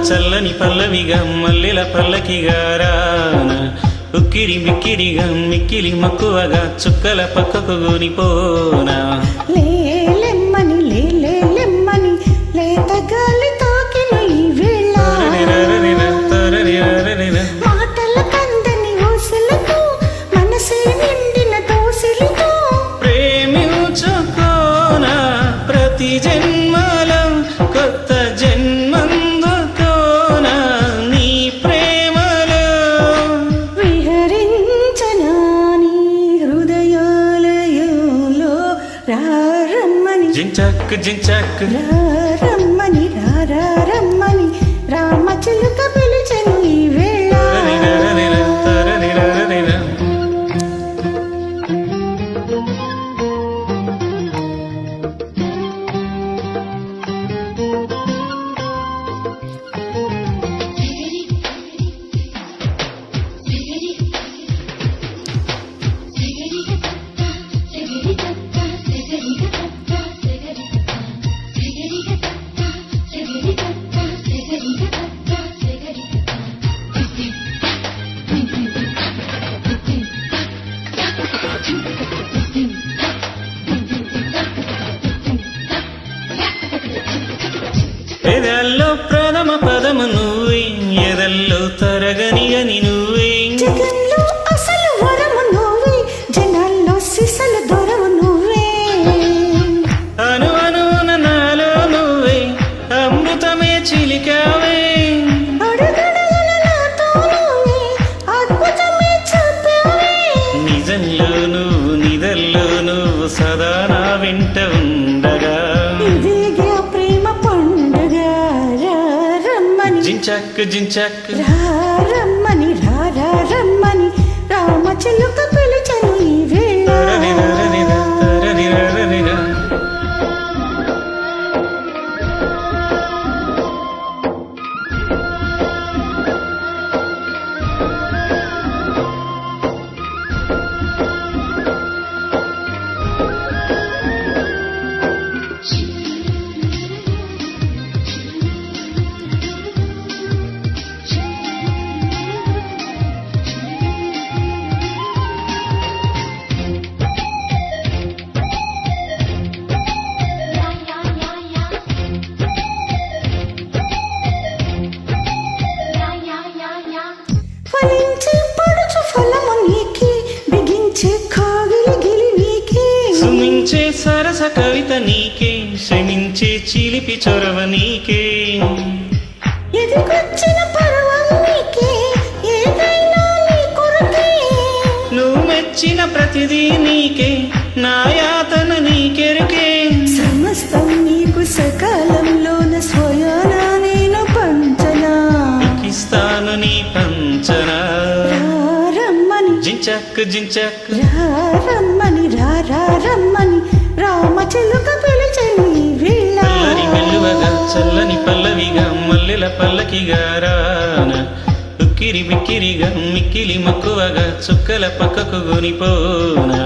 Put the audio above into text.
చల్లని పల్లవిగా మల్లెల పల్లకిగా రాన ఉక్కిరి మిక్కిరిగా మిక్కిలి మక్కువగా చుక్కల పక్కకు గూనిపోనా లేలెమ్మని లేలెమ్మని లేత గాలి తాకిన ఈ వేళ మాటల కందని ఊసులతో మనసే నిండిన దోసిలితో ప్రేమించుకోనా ప్రతి జన్మలో కొత్త జన్మందుకోనా నీ ప్రేమలో విహరించనా నీ హృదయాలయంలో రారమ్మని జించక్ జించక్ రారమ్మని రారమ్మని రామచిలుక పిలిచెను ఈ వేళ ఎదల్లో ప్రథమ పదము నువ్వే ఎదల్లో తరగనిగని నువ్వే జగంలో అసలు వరము నువ్వే జనాల్లో సిసలు దొరవు నువ్వే అను అనున నాలో నువ్వే అమృతమే చిలికావే అడుగడుగున నాతో నువ్వే అద్భుతమే చూపావే నిజంలో నువ్వు నిదల్లో నువ్వు సదా నా వెంట ఉండగా ఇదిగే ప్రేమ పండుగ రారమ్మని జించక్ జించక్ రారమ్మని రారమ్మని రామచిలుక పిలిచెను ఈ వేళ ఫలించే పడుచు ఫలము నీకే బిగించే కాగిలి నీకే సుమించే సరస కవిత నీకే శ్రమించే చిలిపి చొరవ నీకే ఎదిగొచ్చిన పర్వం నీకే ఏదైనా నీ కొరకే నువ్వు మెచ్చిన ప్రతిదీ నీకే నా యాతన నీకెరుకే సమస్తం నీకు సకాలంలోన స్వయానా నేను పంచనా ఇస్తాను నీ పంచనా రారమ్మని జించక్ జించక్ రారమ్మని రారమ్మని రామచిలుక పిలిచెను ఈ వేళ చల్లని మెల్లువగా చల్లని పల్లవిగా మల్లెల పల్లకిగా రాన ఉక్కిరి బిక్కిరిగా మిక్కిలి మక్కువగా చుక్కల పక్కకు గొనిపోనా